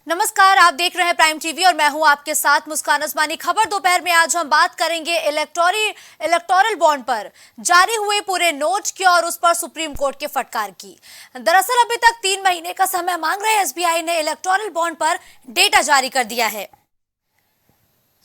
नमस्कार, आप देख रहे हैं प्राइम टीवी और मैं हूं आपके साथ मुस्कान उस्मानी। खबर दोपहर में आज हम बात करेंगे इलेक्टोरल बॉन्ड पर जारी हुए पूरे नोट की और उस पर सुप्रीम कोर्ट के फटकार की। दरअसल अभी तक 3 महीने का समय मांग रहे एसबीआई ने इलेक्टोरल बॉन्ड पर डेटा जारी कर दिया है,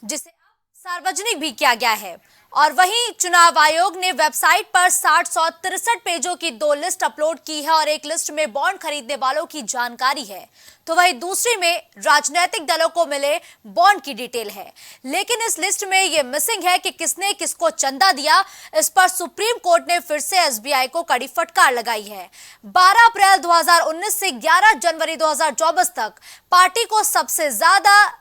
जिसे सार्वजनिक भी किया गया है। और वहीं चुनाव आयोग ने वेबसाइट पर 663 पेजों की 2 लिस्ट अपलोड की है और एक लिस्ट में बॉन्ड खरीदने वालों की जानकारी है, तो वहीं दूसरी में राजनीतिक दलों को मिले बॉन्ड की डिटेल है। लेकिन इस लिस्ट में यह मिसिंग है कि किसने किसको चंदा दिया। इस पर सुप्रीम कोर्ट ने फिर से एसबीआई को कड़ी फटकार लगाई है। 12 अप्रैल 2019 से 11 जनवरी 2024 तक पार्टी को सबसे ज्यादा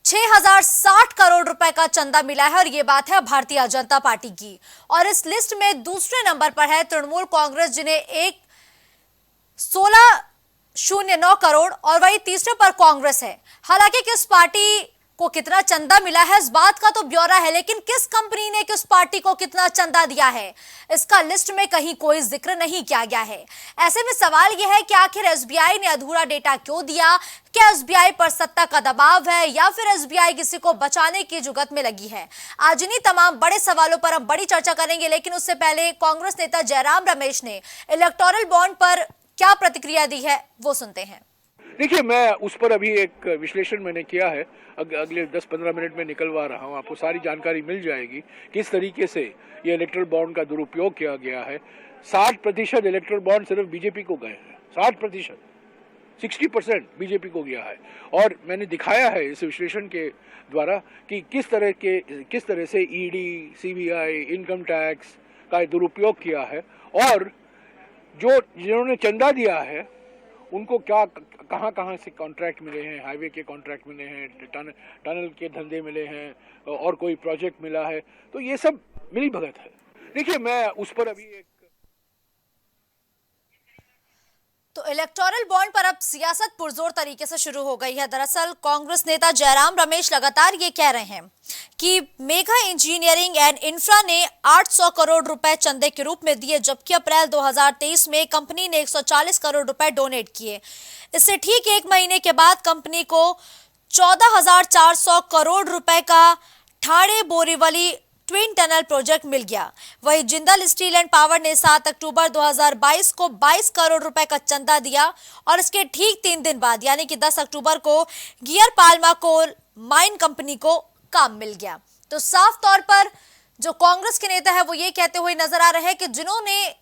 6060 करोड़ रुपए का चंदा मिला है और ये बात है भारतीय जनता पार्टी की। और इस लिस्ट में दूसरे नंबर पर है तृणमूल कांग्रेस, जिन्हें 1609 करोड़, और वही तीसरे पर कांग्रेस है। हालांकि किस पार्टी को कितना चंदा मिला है इस बात का तो ब्यौरा है, लेकिन किस कंपनी ने किस पार्टी को कितना चंदा दिया है इसका लिस्ट में कहीं कोई जिक्र नहीं किया गया है। ऐसे में सवाल यह है कि आखिर एसबीआई ने अधूरा डेटा क्यों दिया? क्या एसबीआई पर सत्ता का दबाव है या फिर एसबीआई किसी को बचाने की जुगत में लगी है? आज इन्हीं तमाम बड़े सवालों पर हम बड़ी चर्चा करेंगे, लेकिन उससे पहले कांग्रेस नेता जयराम रमेश ने इलेक्टोरल बॉन्ड पर क्या प्रतिक्रिया दी है वो सुनते हैं। देखिए, मैं उस पर अभी एक विश्लेषण मैंने किया है, अगले 10-15 मिनट में निकलवा रहा हूँ। आपको सारी जानकारी मिल जाएगी किस तरीके से ये इलेक्टोरल बॉन्ड का दुरुपयोग किया गया है। 60% इलेक्टोरल बॉन्ड सिर्फ बीजेपी को गए हैं, 60%, 60% बीजेपी को गया है। और मैंने दिखाया है इस विश्लेषण के द्वारा कि किस तरह से ईडी, सीबीआई, इनकम टैक्स का दुरुपयोग किया है और जिन्होंने चंदा दिया है उनको कहाँ से कॉन्ट्रैक्ट मिले हैं, हाईवे के कॉन्ट्रैक्ट मिले हैं, टनल के धंधे मिले हैं और कोई प्रोजेक्ट मिला है, तो ये सब मिली भगत है। देखिए, मैं उस पर अभी तो इलेक्टोरल बॉन्ड पर अब सियासत पुरजोर तरीके से शुरू हो गई है। दरअसल कांग्रेस नेता जयराम रमेश लगातार ये कह रहे हैं कि मेगा इंजीनियरिंग एंड इंफ्रा ने 800 करोड़ रुपए चंदे के रूप में दिए, जबकि अप्रैल 2023 में कंपनी ने 140 करोड़ रुपए डोनेट किए। इससे ठीक 1 महीने के बाद कंपनी को 14,400 करोड़ रुपए का Thane Borivali twin tunnel project मिल गया। वहीं जिंदल स्टील एंड पावर ने 7 अक्टूबर 2022 को 22 करोड़ रुपए का चंदा दिया और इसके ठीक 3 दिन बाद यानी कि 10 अक्टूबर को Gare Palma coal mine company को काम मिल गया। तो साफ तौर पर जो कांग्रेस के नेता है वो ये कहते हुए नजर आ रहे हैं कि जिन्होंने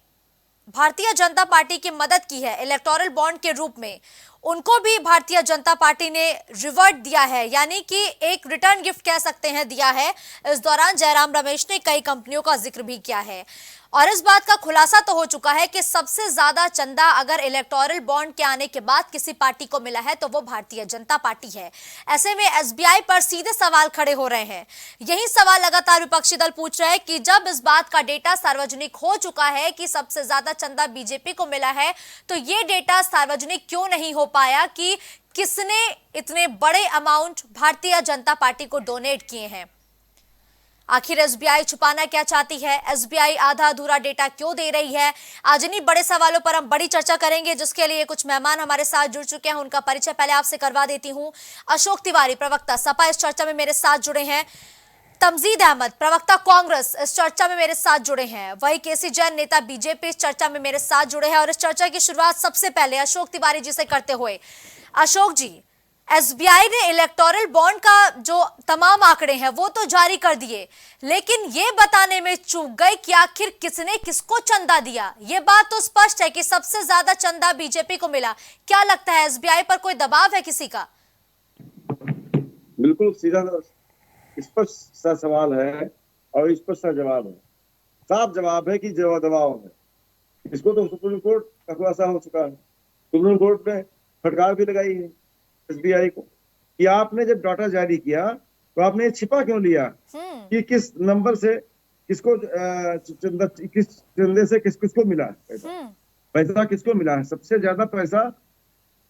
भारतीय जनता पार्टी की मदद की है इलेक्टोरल बॉन्ड के रूप में, उनको भी भारतीय जनता पार्टी ने रिवर्ट दिया है, यानी कि एक रिटर्न गिफ्ट कह सकते हैं दिया है। इस दौरान जयराम रमेश ने कई कंपनियों का जिक्र भी किया है और इस बात का खुलासा तो हो चुका है कि सबसे ज्यादा चंदा अगर इलेक्टोरल बॉन्ड के आने के बाद किसी पार्टी को मिला है तो वो भारतीय जनता पार्टी है। ऐसे में एसबीआई पर सीधे सवाल खड़े हो रहे हैं। यही सवाल लगातार विपक्षी दल पूछ रहे हैं कि जब इस बात का डेटा सार्वजनिक हो चुका है कि सबसे ज्यादा चंदा बीजेपी को मिला है, तो ये डेटा सार्वजनिक क्यों नहीं हो पाया कि किसने इतने बड़े अमाउंट भारतीय जनता पार्टी को डोनेट किए हैं? आखिर एसबीआई छुपाना क्या चाहती है? एसबीआई आधा अधूरा डेटा क्यों दे रही है? आज इन्हीं बड़े सवालों पर हम बड़ी चर्चा करेंगे, जिसके लिए कुछ मेहमान हमारे साथ जुड़ चुके हैं। उनका परिचय पहले आपसे करवा देती हूं। अशोक तिवारी, प्रवक्ता सपा, इस चर्चा में मेरे साथ जुड़े हैं। तमजीद अहमद, प्रवक्ता कांग्रेस, इस चर्चा में मेरे साथ जुड़े हैं। वही केसी जैन, नेता बीजेपी, इस चर्चा में मेरे साथ जुड़े हैं। और इस चर्चा की शुरुआत सबसे पहले अशोक तिवारी जी से करते हुए। अशोक जी, एसबीआई ने इलेक्टोरल बॉन्ड का जो तमाम आंकड़े हैं वो तो जारी कर दिए, लेकिन ये बताने में चूक गए कि आखिर किसने किसको चंदा दिया। ये बात तो स्पष्ट है कि सबसे ज्यादा चंदा बीजेपी को मिला। क्या लगता है, एसबीआई पर कोई दबाव है किसी का? बिल्कुल सीधा स्पष्ट सा सवाल है और स्पष्ट सा जवाब है। साफ जवाब है कि दबाव है। इसको तो सुप्रीम कोर्ट का खुलासा हो चुका है। सुप्रीम कोर्ट ने फटकार भी लगाई है एसबीआई को कि आपने जब डाटा जारी किया तो आपने छिपा क्यों लिया कि किस नंबर से किसको किस चंदे से किसको मिला है पैसा किसको मिला है। सबसे ज्यादा पैसा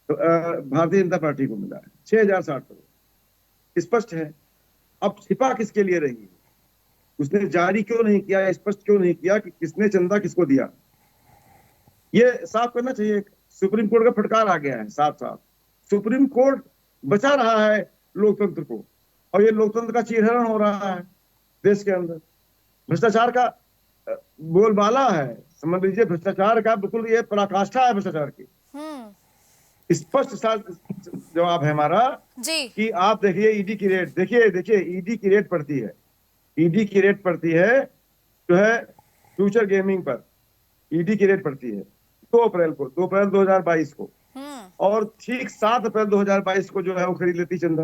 भारतीय जनता पार्टी को मिला है, 6060 करोड़। स्पष्ट है। अब छिपा किसके लिए रही है? उसने जारी क्यों नहीं किया, स्पष्ट क्यों नहीं किया कि किसने चंदा किसको दिया? ये साफ करना चाहिए। सुप्रीम कोर्ट का फटकार आ गया है साफ साफ। सुप्रीम कोर्ट बचा रहा है लोकतंत्र को, और ये लोकतंत्र का चीरहरण हो रहा है देश के अंदर। भ्रष्टाचार का बोलबाला है, समझ लीजिए, भ्रष्टाचार का बिल्कुल ये पराकाष्ठा है भ्रष्टाचार की। स्पष्ट सा जवाब है हमारा जी। कि आप देखिए ईडी की रेट, देखिए ईडी की रेट पड़ती है, ईडी की रेट पड़ती है जो है फ्यूचर गेमिंग पर। ईडी की रेट पड़ती है 2 अप्रैल 2022 को, और ठीक 7 अप्रैल 2022 को जो है वो खरीद लेती चंदा,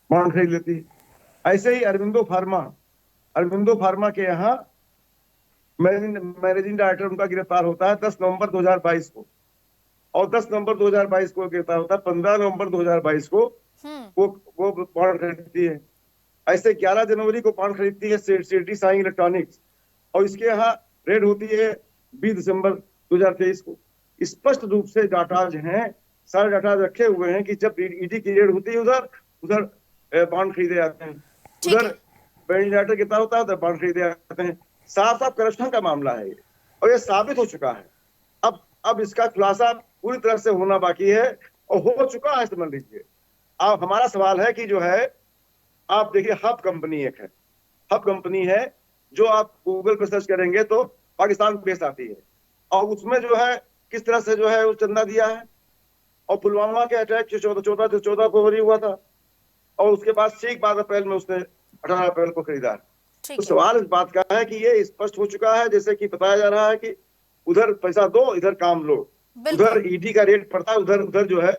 बॉन्ड खरीद लेती। ऐसे ही अरविंदो फार्मा के यहाँ मैनेजिंग डायरेक्टर उनका गिरफ्तार होता है 10 नवंबर 2022 को, और 10 नवंबर 2022 को गिरफ्तार होता है, 15 नवंबर 2022 को वो बॉन्ड खरीदती है। ऐसे 11 जनवरी को बॉन्ड खरीदती है सिटी साई इलेक्ट्रॉनिक्स, और इसके यहाँ रेड होती है 20 दिसंबर 2023 को। स्पष्ट रूप से डाटाज हैं, सारे डाटा रखे हुए हैं कि जब ईडी की रेड होती है उधर बॉन्ड खरीदे जाते हैं, उधर वेंटिलेटर गिरता होता है, उधर बॉन्ड खरीदे जाते हैं। साफ साफ करप्शन का मामला है ये, और ये साबित हो चुका है। अब इसका खुलासा पूरी तरह से होना बाकी है, और हो चुका है, समझ लीजिए। अब हमारा सवाल है कि जो है, आप देखिए हब कंपनी एक है, हब कंपनी है जो आप गूगल पर सर्च करेंगे तो पाकिस्तान बेस आती है, और उसमें जो है किस तरह से जो है वो चंदा दिया है। और पुलवामा के अटैक जो 14 फरवरी हुआ था, और उसके बाद ठीक 12 अप्रैल में उसने 18 अप्रैल को खरीदा है। तो सवाल इस बात का है कि ये स्पष्ट हो चुका है, जैसे कि बताया जा रहा है कि उधर पैसा दो, इधर काम लो, उधर ईडी का रेट पड़ता है, उधर जो है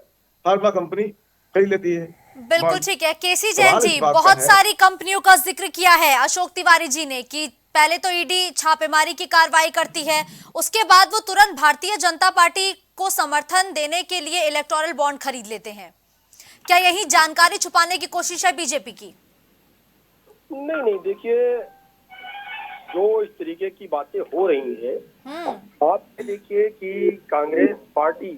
फार्मा कंपनी खरीद लेती है। बिल्कुल ठीक है। केसी जैन जी, बहुत सारी कंपनियों का जिक्र किया है अशोक तिवारी जी ने कि पहले तो ईडी छापेमारी की कार्रवाई करती है, उसके बाद वो तुरंत भारतीय जनता पार्टी को समर्थन देने के लिए इलेक्टोरल बॉन्ड खरीद लेते हैं। क्या यही जानकारी छुपाने की कोशिश है बीजेपी की? नहीं, देखिए, जो इस तरीके की बातें हो रही हैं, आप देखिए कि कांग्रेस पार्टी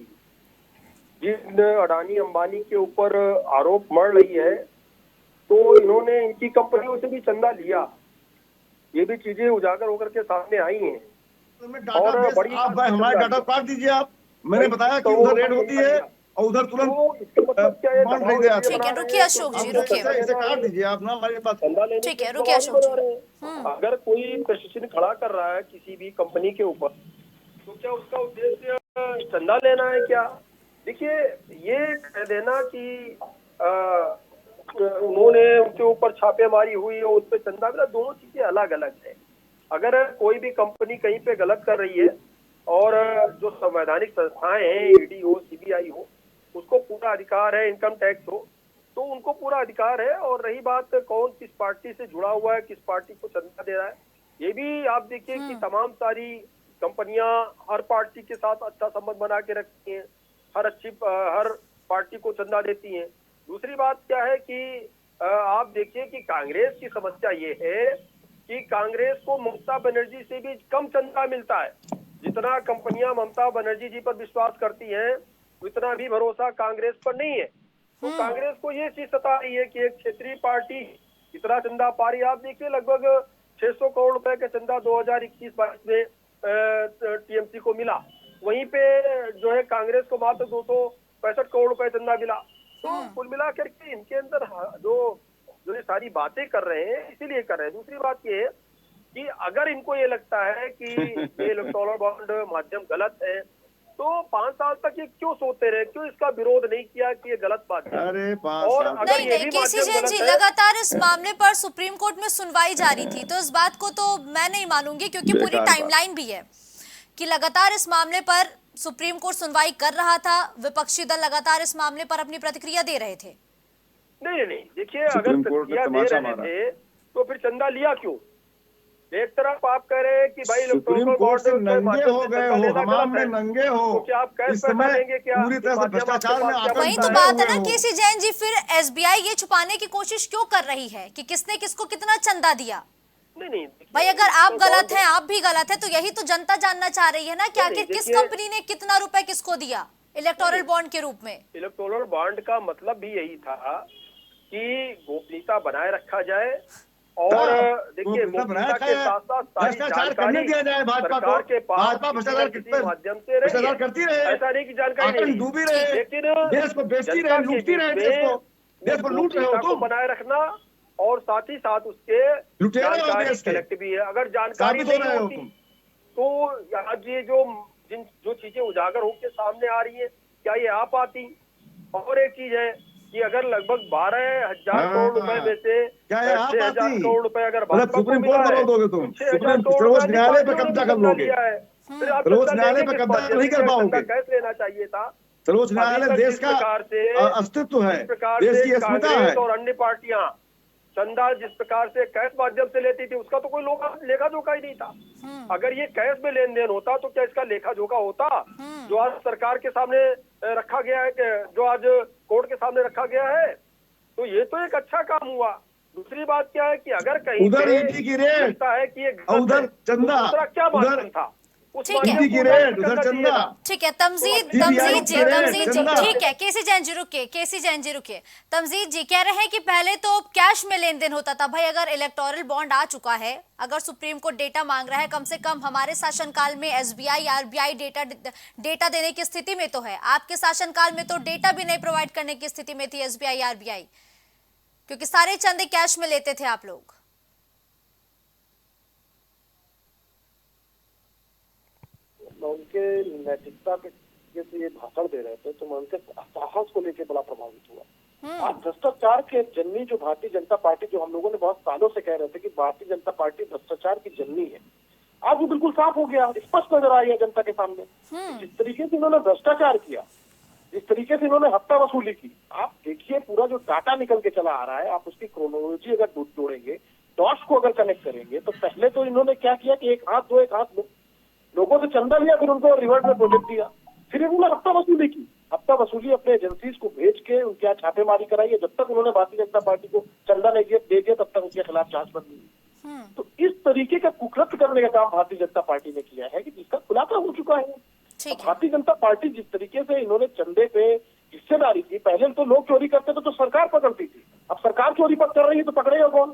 जिन अडानी अंबानी के ऊपर आरोप मढ़ रही है, तो इन्होंने इनकी कंपनियों से भी चंदा लिया, ये भी चीजें उजागर होकर के सामने आई हैं। और बड़ी हमारे डाटा काट दीजिए आप, मैंने बताया कि उधर रेड होती है और उधर तुरंत बॉन्ड खरीदे जाते हैं। ठीक है, रुकिए अशोक जी, रुकिए, इसे काट दीजिए आप ना, हमारे पास चंदा लेने। ठीक है, रुकिए अशोक जी। अगर कोई प्रश्न खड़ा कर रहा है किसी भी कंपनी के ऊपर, तो क्या उसका उद्देश्य चंदा लेना है क्या? देखिए, ये कह देना कि उन्होंने उनके ऊपर छापेमारी हुई और उस पर चंदा मिला, दोनों चीजें अलग अलग है। अगर कोई भी कंपनी कहीं पे गलत कर रही है, और जो संवैधानिक संस्थाएं हैं, ईडी हो, सीबीआई हो, उसको पूरा अधिकार है, इनकम टैक्स हो, तो उनको पूरा अधिकार है। और रही बात कौन किस पार्टी से जुड़ा हुआ है, किस पार्टी को चंदा दे रहा है, ये भी आप देखिए कि तमाम सारी कंपनियां हर पार्टी के साथ अच्छा संबंध बना के रखती हैं, हर पार्टी को चंदा देती हैं। दूसरी बात क्या है कि आप देखिए कि कांग्रेस की समस्या ये है कि कांग्रेस को ममता बनर्जी से भी कम चंदा मिलता है। जितना कंपनियां ममता बनर्जी जी पर विश्वास करती हैं, उतना भी भरोसा कांग्रेस पर नहीं है। तो कांग्रेस को ये चीज सता रही है कि एक क्षेत्रीय पार्टी इतना चंदा पा रही है। आप देखिए, लगभग 600 करोड़ रुपए का चंदा 2021-22 में टीएमसी को मिला, वहीं पे जो है कांग्रेस को मात्र 265 करोड़ रुपए चंदा मिला। तो कुल मिलाकर के इनके अंदर जो ये सारी बातें कर रहे हैं, इसीलिए कर रहे हैं। दूसरी बात ये है कि अगर इनको ये लगता है कि ये इलेक्टोरल बॉन्ड माध्यम गलत है, तो 5 साल तक ये क्यों सोते रहे, क्यों इसका विरोध नहीं किया कि ये गलत बात है? अरे और अगर ये भी केसी जैन जी, लगातार इस मामले पर सुप्रीम कोर्ट में सुनवाई जारी थी, तो इस बात को तो मैं नहीं मानूंगी, क्योंकि पूरी टाइमलाइन भी है कि लगातार इस मामले पर सुप्रीम कोर्ट सुनवाई कर रहा था, विपक्षी दल लगातार इस मामले पर अपनी प्रतिक्रिया दे रहे थे। नहीं, देखिए, अगर प्रतिक्रिया दे रहे थे तो फिर चंदा लिया क्यों? एक तरफ आप कह रहे हैं कि भाई सुप्रीम कोर्ट से नंगे हो गए हो, हमाम में नंगे हो, तो क्या आप इस समय पूरी तरह से भ्रष्टाचार में आकर वही तो बात है ना केसी जैन जी, फिर एसबीआई ये छुपाने की कोशिश क्यों कर रही है कि किसने किसको कितना चंदा दिया? नहीं, भाई, अगर आप गलत हैं, आप भी गलत है, तो यही तो जनता जानना चाह रही है ना कि आखिर किस कंपनी ने कितना रुपए किसको दिया इलेक्टोरल बॉन्ड के रूप में। इलेक्टोरल बॉन्ड का मतलब भी यही था कि गोपनीयता बनाए रखा जाए, और तो देखिए कितना बनाया मौजूदा के है? साथ साथ सारी भ्रष्टाचार करने जानकारी दिया जाए भाजपा को। सरकार के पास भाजपा किसी न भ्रष्टाचार किसी माध्यम से रही भ्रष्टाचार है। करती रहे, ऐसा नहीं कि जानकारी नहीं आतंक रही, डूबी रहे, लेकिन देश को बेचती जनता रहे, के लूटती बीच रहे में देश को लूट रहे हो गोपनीयता को तुम, बनाए रखना और साथ ही साथ उसके लुटेरे हो जानकारी देश के, कलेक्ट भी है। अगर जानकारी साबित हो नहीं रहे हो होती तुम। तो आज ये जो चीजें उजागर होकर सामने आ रही है, क्या ये आ पाती? और एक चीज है कि अगर लगभग 12,000 करोड़ रुपए में से क्या है आप 6,000 आती? करोड़ रुपए अगर मतलब भाजपा को सुप्रीम मिला कोर्ट है, बनवा दोगे तो तुम, 6,000 करोड़ सर्वोच्च रुपए न्यायालय पे अन्य कब्जा पार्टियों कर ने भी लोगे, लिया है। फिर आप सर्वोच्च चंदा न्यायालय लेंगे पे किस कब्जा माध्यम नहीं से? कर चंदा पाओगे। कैसे लेना चाहिए था? सर्वोच्च अभी न्यायालय तक देश जिस का प्रकार से अस्तित्व है, जिस प्रकार देश से की अस्मिता कांग्रेस है। और अन्य पार्टियां चंदा जिस प्रकार से कैश माध्यम से लेती थी, उसका तो कोई लेखा जोखा ही नहीं था। अगर ये कैश में लेन देन होता तो क्या इसका लेखा जोखा होता? जो आज सरकार के सामने रखा गया है, जो आज कोर्ट के सामने रखा गया है, तो ये तो एक अच्छा काम हुआ। दूसरी बात क्या है कि अगर कहीं उधर पे ईडी की रेड, लगता है कि ये गलत है, उधर चंदा, तो दूसरा क्या उधर माध्यम था? उस ठीक है। माध्यम ईडी को की उजागर रेड, उधर करना चाहिए चंदा, था। ठीक है तमजीद तो तमजीद जी CBI तमजीद जी चंदा। ठीक है केसी जैन जी रुकिए, केसी जैन जी रुकिए। तमजीद जी कह रहे हैं कि पहले तो कैश में लेन देन होता था। भाई अगर इलेक्टोरल बॉन्ड आ चुका है, अगर सुप्रीम कोर्ट डेटा मांग रहा है, कम से कम हमारे शासनकाल में एसबीआई आरबीआई डेटा देने की स्थिति में तो है, आपके शासनकाल में तो डेटा भी नहीं प्रोवाइड करने की स्थिति में थी एसबीआई आरबीआई, क्योंकि सारे चंदे कैश में लेते थे आप लोग। उनके नैतिकता के से ये भाषण दे रहे थे, तो मैं उनके साहस को लेकर बड़ा प्रभावित हुआ। आज भ्रष्टाचार के जननी जो भारतीय जनता पार्टी, जो हम लोगों ने बहुत सालों से कह रहे थे कि भारतीय जनता पार्टी भ्रष्टाचार की जननी है, आज वो बिल्कुल साफ हो गया, स्पष्ट नजर आई है जनता के सामने। जिस तरीके से इन्होंने भ्रष्टाचार किया, जिस तरीके से इन्होंने हफ्ता वसूली की, आप देखिए पूरा जो डाटा निकल के चला आ रहा है, आप उसकी क्रोनोलॉजी अगर जोड़ेंगे, डॉट्स को अगर कनेक्ट करेंगे, तो पहले तो इन्होंने क्या किया कि एक हाथ लोगों से चंदा लिया, फिर उनको रिवर्स में प्रोजेक्ट दिया, फिर इन्होंने हफ्ता वसूली की, हफ्ता वसूली अपने एजेंसीज को भेज के उनके यहाँ छापेमारी कराई है। जब तक उन्होंने भारतीय जनता पार्टी को चंदा नहीं दे दिया, तब तक उनके खिलाफ जांच बंद नहीं। तो इस तरीके का कुकृत्य करने का काम भारतीय जनता पार्टी ने किया है कि जिसका खुलासा हो चुका है। भारतीय जनता पार्टी जिस तरीके से इन्होंने चंदे पे हिस्सेदारी की, पहले तो लोग चोरी करते थे तो सरकार पकड़ती थी, अब सरकार चोरी पर कर रही है तो पकड़ेगा कौन?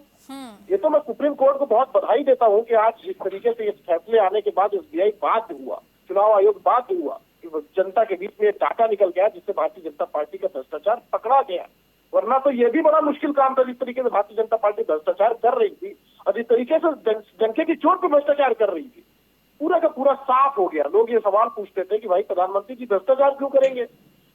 ये तो मैं सुप्रीम कोर्ट को बहुत बधाई देता हूँ कि आज जिस तरीके से इस फैसले आने के बाद एसबीआई बाध्य हुआ, चुनाव आयोग बाध्य हुआ कि जनता के बीच में डाटा निकल गया, जिससे भारतीय जनता पार्टी का भ्रष्टाचार पकड़ा गया। वरना तो ये भी बड़ा मुश्किल काम था, जिस तरीके से भारतीय जनता पार्टी भ्रष्टाचार कर रही थी और जिस तरीके से जनके की चोट पर भ्रष्टाचार कर रही थी, पूरा का पूरा साफ हो गया। लोग ये सवाल पूछते थे कि भाई प्रधानमंत्री जी भ्रष्टाचार क्यों करेंगे?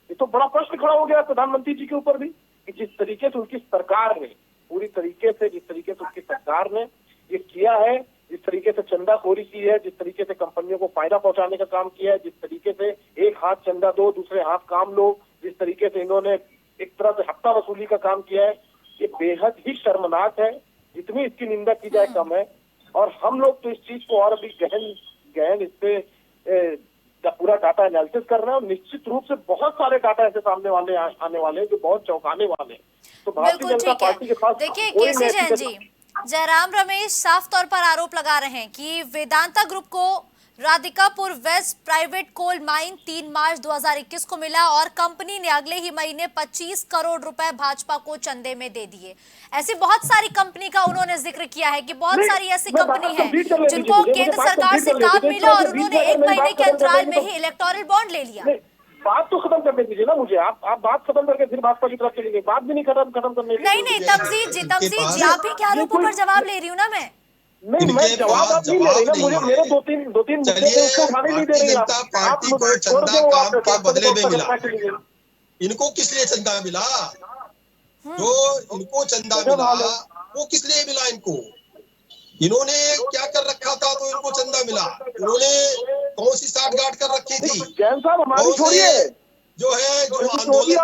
ये तो बड़ा प्रश्न खड़ा हो गया प्रधानमंत्री जी के ऊपर भी कि जिस तरीके से उनकी सरकार ने पूरी तरीके से, जिस तरीके से उनकी सरकार ने ये किया है, जिस तरीके से चंदाखोरी की है, जिस तरीके से कंपनियों को फायदा पहुंचाने का काम किया है, जिस तरीके से एक हाथ चंदा दो दूसरे हाथ काम लो, जिस तरीके से इन्होंने एक तरह से हफ्ता वसूली का काम किया है, ये बेहद ही शर्मनाक है। जितनी इसकी निंदा की जाए कम है। और हम लोग तो इस चीज को और भी गहन इस पे पूरा डाटा एनालिसिस कर रहे हैं और निश्चित रूप से बहुत सारे डाटा ऐसे सामने वाले आने वाले हैं जो बहुत चौंकाने वाले हैं। तो भारतीय जनता पार्टी के पास देखिए केसी जैन जी, जयराम रमेश साफ तौर पर आरोप लगा रहे हैं कि वेदांता ग्रुप को Radhikapur west private coal mine 3 मार्च 2021 को मिला और कंपनी ने अगले ही महीने 25 करोड़ रुपए भाजपा को चंदे में दे दिए। ऐसी बहुत सारी कंपनी का उन्होंने जिक्र किया है कि बहुत सारी ऐसी कंपनी है जिनको केंद्र सरकार से काम मिला और उन्होंने 1 महीने के अंतराल में ही इलेक्टोरल बॉन्ड ले लिया। बात तो खत्म करने दीजिए ना मुझे, आप बात खत्म करके फिर भाजपा की तरफ चलेंगे, बात भी नहीं खत्म करने। नहीं तमजीद जी आप ही के आरोपों पर जवाब ले रही हूँ ना मैं। नहीं, मैं जवाब आप नहीं ले रही ना, मुझे मेरे दो तीन मुद्दे थे उसको उठाने नहीं दे रही आप। पार्टी को चंदा काम के बदले में मिला, इनको किस लिए चंदा मिला? जो इनको चंदा मिला वो किस लिए मिला? इन्होंने क्या कर रखा था तो इनको चंदा मिला? इन्होंने कौन सी साठगांठ कर रखी थी? जैन साहब हमारी छोड़िए, जो आंदोलन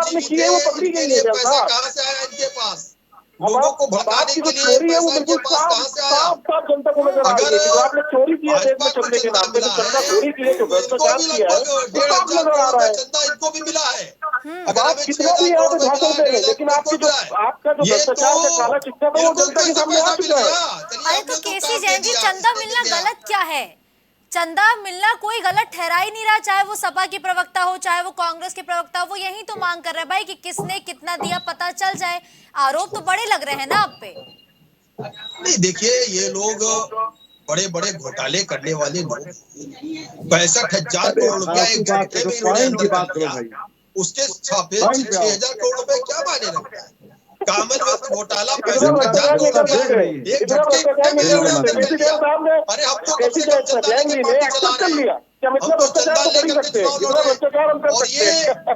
पैसा कहाँ से आया इनके पास? लोगों को भड़काने के लिए पैसा इनके पास कहाँ से आया? जनता को नजर आ रही है कि आपने चोरी किया देश में चंदे के नाम पे, चंदा चोरी की है, जो भ्रष्टाचार किया है, नजर आ रहा है। चंदा इनको भी मिला है। आप कितना भी यहाँ पे भाषण दे रहे, लेकिन आपका जो भ्रष्टाचार का काला चिट्ठा था वो जनता के सामने आ चुका है। अरे तो केसी जैन जी चंदा मिलना गलत क्या है? चंदा मिलना कोई गलत ठहरा ही नहीं रहा, चाहे वो सपा की प्रवक्ता हो चाहे वो कांग्रेस के प्रवक्ता हो, वो यही तो मांग कर रहे हैं भाई कि किसने कितना दिया पता चल जाए। आरोप तो बड़े लग रहे हैं ना आप पे। नहीं देखिए, ये लोग बड़े बड़े घोटाले करने वाले लोग 65,000 अरे करोड़ रुपया फालतू एक बात झटके करो, में इन्होंने पॉइंट की अंदर कर बात करो लिया। भाई, उसके छापे पॉइंट पे आओ। 6,000 करोड़ रुपए क्या मायने रखता है? कॉमनवेल्थ घोटाला इतना 65,000 भ्रष्टाचार नहीं करोड़ कर रुपया सकते, रही है। एक इतना झटके भ्रष्टाचार में नहीं मेरी कर इन्होंने बात सकते। अंदर सुनो। कर केसी लिया। जैन साहब ने, अरे हम तो कम केसी से कम चंदा लेके जैन ने पार्टी चला एक्सेप्ट कर रहे हैं, लिया कि हम हम इतना तो भ्रष्टाचार चंदा तो कर ही लेकर के सकते हैं, चुनाव लड़ इतना रहे भ्रष्टाचार हम हैं। कर और सकते हैं।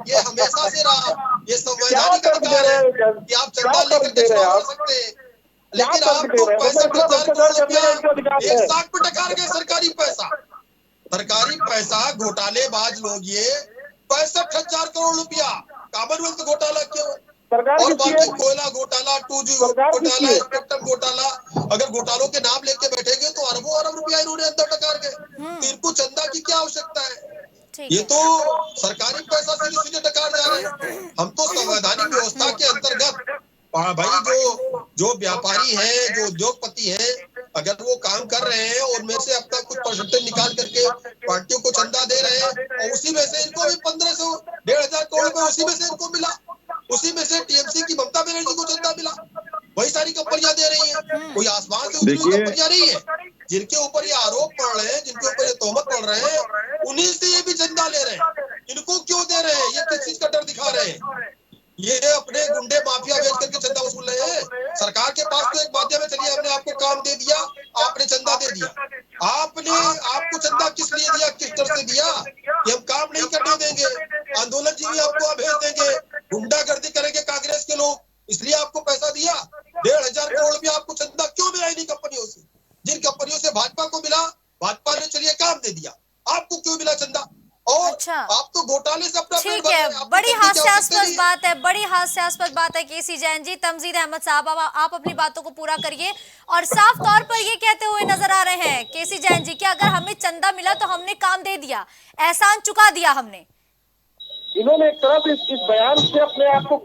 ये हमेशा से रहा, ये क्या संवैधानिक तर्क दे अधिकार रहे है हैं, कि आप क्या चंदा लेकर तर्क के दे रहे हैं चुनाव लड़ आप, सकते हैं। क्या लेकिन तर्क दे आपको रहे हैं? मतलब इतना 65,000 भ्रष्टाचार करोड़ करने रुपया का इनको अधिकार एक है। साथ में टकार गए। सरकारी पैसा घोटाले बाज लोग, ये 65,000 करोड़ रुपया कॉमनवेल्थ घोटाला क्यों? सरकार और किसकी है? बाकी कोयला घोटाला, 2G सरकार किसकी घोटाला, है? स्पेक्ट्रम घोटाला, अगर घोटालों के नाम लेके बैठेंगे तो अरबों अरब रुपया इन्होंने अंदर टकार गए। तो इनको चंदा की क्या आवश्यकता है? ठीक ये है। तो सरकारी पैसा सीधे सीधे टकार जा रहे हैं। हम तो संवैधानिक व्यवस्था के अंतर्गत भाई जो व्यापारी हैं, जो उद्योगपति हैं, अगर वो काम कर रहे हैं और उनमें से अपना कुछ परसेंटेज निकाल करके पार्टियों को चंदा दे रहे हैं, और उसी में से इनको भी 1,500 1,500 करोड़ रुपए उसी में से इनको मिला, उसी में से टीएमसी की ममता बनर्जी को चंदा मिला, वही सारी कंपनियां दे रही हैं। कोई आसमान से उतरी हुई देखिए, कंपनियां नहीं है। जिनके ऊपर ये आरोप पड़ रहे हैं, जिनके ऊपर ये तोहमत पड़ रहे हैं, उन्हीं से ये भी चंदा ले रहे हैं। इनको क्यों दे रहे हैं? ये किस चीज का डर दिखा रहे हैं? ये अपने गुंडे माफिया बेच करके चंदा वसूल रहे हैं। सरकार के पास तो एक माध्यम है, चलिए हमने आपको काम दे दिया, आपने चंदा दे दिया। आपको चंदा किस लिए दिया, किस तरह से दिया कि हम काम नहीं करने देंगे, आंदोलन जीवी आपको वहां भेज देंगे, गुंडागर्दी करेंगे कांग्रेस के लोग, इसलिए आपको पैसा दिया। 1,500 करोड़ रुपया आपको चंदा क्यों मिला इन्हीं कंपनियों से? जिन कंपनियों से भाजपा को मिला, भाजपा ने चलिए काम दे दिया, आपको क्यों मिला चंदा? और अच्छा, आप तो घोटाले से अपना पेट ठीक भर रहे है। हैं, आपको बड़ी चंदे की आवश्यकता हास्यास्पद नहीं है। बात है, बड़ी हास्यास्पद बात है केसी जैन जी। तमजीद अहमद साहब, अब आप अपनी बातों को पूरा करिए और साफ तौर पर ये कहते हुए नजर आ रहे हैं केसी जैन जी कि अगर हमें चंदा मिला तो हमने काम दे दिया, एहसान चुका दिया हमने। इन्होंने एक तरह से इस बयान से अपने आप को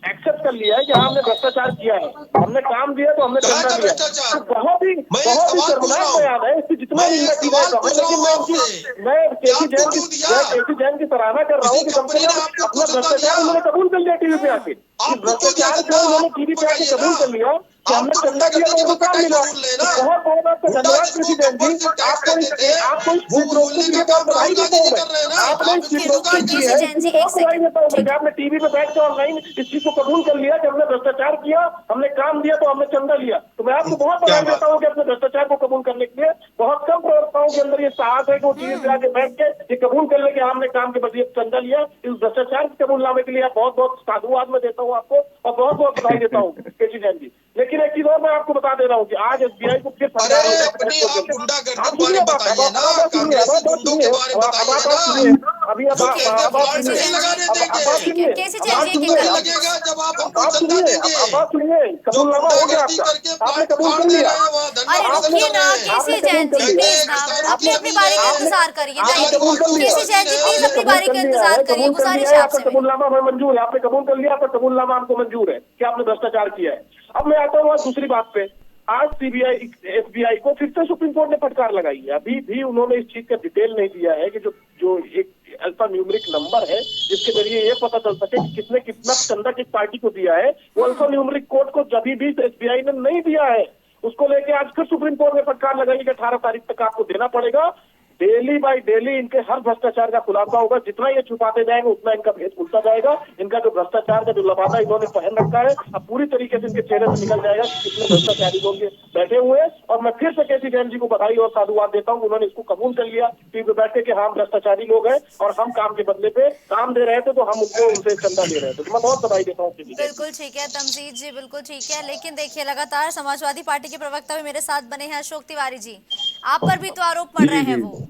एक्सेप्ट कर लिया है कि हाँ हमने भ्रष्टाचार किया है, हमने काम दिया तो हमने कहाँ चंदा का दिया। भ्रष्टाचार? तो बहुत ही मैं एक सवाल पूछ रहा शर्मनाक हूँ, बयान है, इसकी जितना मैं एक निंदा की जाए सवाल कम है, पूछ रहा लेकिन हूँ मैं आपसे, मैं कि आपको क्यों दिया? केसी जैन की सराहना कर रहा हूँ किसी कि कम से कंपनी ने कम आपको अपना क्यों चंदा भ्रष्टाचार दिया? उन्होंने कबूल कर लिया टीवी पे आके। इस आपको क्यों दिया भ्रष्टाचार को चंदा? उन्होंने आप टीवी पे आके बताइए कबूल ना। कर लिया कि आप हमने तो चंदा दिया गुंडागर्दी तो के उनको बदले काम टैक्स मिला। वसूल रहे हैं ना। बहुत बहुत आपका गुंडा धन्यवाद जिसको प्रेसिडेंट जी। कंपल्सरी टैक्स आपको कहते थे, आपको इस वो चीज वसूलने की का बहुत काम राहुल बधाई देता गांधी हूँ जी मैं। कर रहे हैं ना। आपने आप इस इसको चीज स्वीकार केसी कीजिए। जैन जी, की बहुत एक बधाई सेकंड, देता हूँ मैं ठीक कि है। आपने टीवी पे बैठ के ऑनलाइन इस चीज को कबूल कर लिया कि हमने भ्रष्टाचार किया, हमने काम दिया तो हमने चंदा लिया। तो मैं आपको बहुत क्या बधाई बात देता हूँ कि अपने भ्रष्टाचार को कबूल करने के लिए बहुत कम प्रवक्ताओं के अंदर ये साहस है कि वो टीवी पे आके बैठ के ये कबूल कर ले कि हमने काम के बदले चंदा लिया। इस भ्रष्टाचार के कबूलनामे के लिए बहुत बहुत साधुवाद में देता हूँ आपको और बहुत बहुत बधाई देता हूँ केसी जैन जी। लेकिन एक चीज और मैं आपको बता दे रहा हूँ कि आज एसबीआई को फिर अरे सरकार ने अपनी आप गुंडागर्दी आप के बारे सुनिए, में बताइए ना, कांग्रेसी गुंडों के बारे में बताइए अब ना, सुनिए, अभी जो कहते हैं प्लांट केसी नहीं जैन जी, लगाने देंगे। अब ठीक है। सुनिए, केसी अब जैन बात जी, एक सुनिए, एक तभी करके। लगेगा जब आप अब हमको बात चंदा सुनिए, देंगे। अब बात सुनिए, जो कबूलनामा हो गया गुंडागर्दी आपका, करके आपने प्लांट कबूल फाड़ कर दे लिया। रहे हैं, वहाँ धरना अरे प्रदर्शन रुकिए कर ना रहे हैं, आपने केसी कबूल जैन कर जी, लिया। प्लीज ना, किसानों की अपनी अपनी जमीन बारी का है, इंतजार करिए। आपने नहीं, कबूल कर लिया। केसी जैन जी प्लीज आपने अपनी कबूल बारी कर का लिया इंतजार है, करिए, कबूल कर गुजारिश लिया है है, आपका आपसे मेरी। कबूलनामा हमें मंजूर है, आपने कबूल कर लिया, आपका कबूलनामा हमको मंजूर है कि आपने भ्रष्टाचार किया है। अब मैं आता हूँ दूसरी बात पे। आज सीबीआई एसबीआई को फिर से सुप्रीम कोर्ट ने फटकार लगाई है। अभी भी उन्होंने इस चीज का डिटेल नहीं दिया है कि जो एक अल्फा न्यूमेरिक नंबर है जिसके जरिए ये पता चल सके कि किसने कितना चंदा किस पार्टी को दिया है, वो अल्फा न्यूमेरिक कोड को जब भी एसबीआई ने नहीं दिया है। उसको लेके आज फिर सुप्रीम कोर्ट ने फटकार लगाई कि 18 तारीख तक आपको देना पड़ेगा। डेली बाय डेली इनके हर भ्रष्टाचार का खुलासा होगा। जितना ये छुपाते जाएंगे उतना इनका भेद खुलता जाएगा। इनका जो भ्रष्टाचार का जो लबादा इन्होंने पहन रखा है अब पूरी तरीके से इनके चेहरे से निकल जाएगा कि कितने भ्रष्टाचारी लोग बैठे हुए हैं। और मैं फिर से केसी जैन जी को बधाई और साधुवाद देता हूँ, उन्होंने इसको कबूल कर लिया टीवी पे बैठ के कि हम भ्रष्टाचारी लोग हैं और हम काम के बदले पे काम दे रहे थे तो हम उनसे चंदा ले रहे थे। तो मैं बहुत बधाई देता हूँ। बिल्कुल ठीक है तमजीद जी, बिल्कुल ठीक है। लेकिन देखिए, लगातार समाजवादी पार्टी के प्रवक्ता भी मेरे साथ बने हैं, अशोक तिवारी जी। आप पर भी तो आरोप पड़ जी रहे हैं जी वो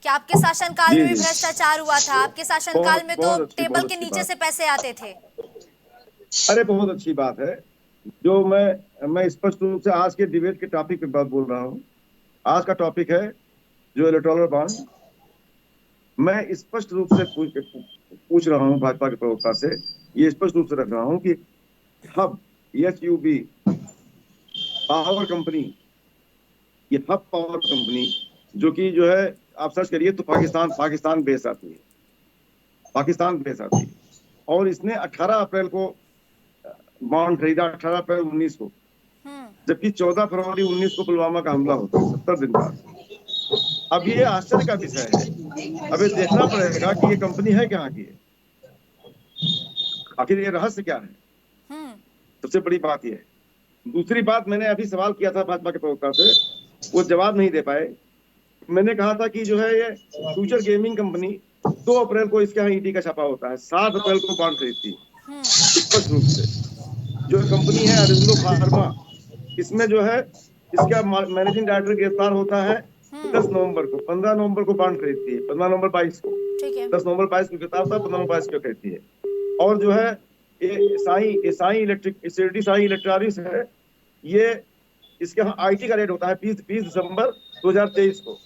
कि आपके शासनकाल जी में भी जी, भ्रष्टाचार हुआ था, आपके शासनकाल बहुत में तो बहुत टेबल के अच्छी नीचे बात। से पैसे आते थे। अरे बहुत अच्छी बात है। जो मैं स्पष्ट रूप से आज के डिबेट के टॉपिक पे बात बोल रहा हूँ। आज का टॉपिक है जो इलेक्टोरल बॉन्ड। मैं स्पष्ट रूप से पूछ रहा हूँ भाजपा के प्रवक्ता से, ये स्पष्ट रूप से रख रहा हूँ कि हब HUB पावर कंपनी, ये हब पावर कंपनी जो कि जो है आप सर्च करिए तो पाकिस्तान बेस आती है, पाकिस्तान बेस आती है। और इसने 18 अप्रैल को बॉन्ड खरीदा, 18 अप्रैल 19 को, जबकि 14 फरवरी 19 को पुलवामा का हमला होता है, 70 दिन बाद। अब ये आश्चर्य का विषय है, अब ये देखना पड़ेगा कि ये कंपनी है कहाँ की है, आखिर ये रहस्य क्या है, सबसे बड़ी बात ये है। दूसरी बात, मैंने अभी सवाल किया था भाजपा के प्रवक्ता से, वो जवाब नहीं दे पाए। मैंने कहा था कि जो है ये फ्यूचर गेमिंग कंपनी 2 अप्रैल को इसके यहाँ ईडी का छापा होता है, 7 अप्रैल को बॉन्ड खरीदती है स्पष्ट रूप से। जो कंपनी है अरिंदो फार्मा, इसमें जो है इसका मैनेजिंग डायरेक्टर गिरफ्तार होता है 10 नवंबर को, 15 नवंबर को बॉन्ड खरीदती है, 15 नवंबर 22 को, 10 नवंबर 22 को गिरफ्तार होता है, 15 नवंबर 22 को खरीदती है। और जो है साई इलेक्ट्रॉनिक्स है, ये इसके यहाँ आईटी का रेट होता है 20 दिसंबर 2023 को,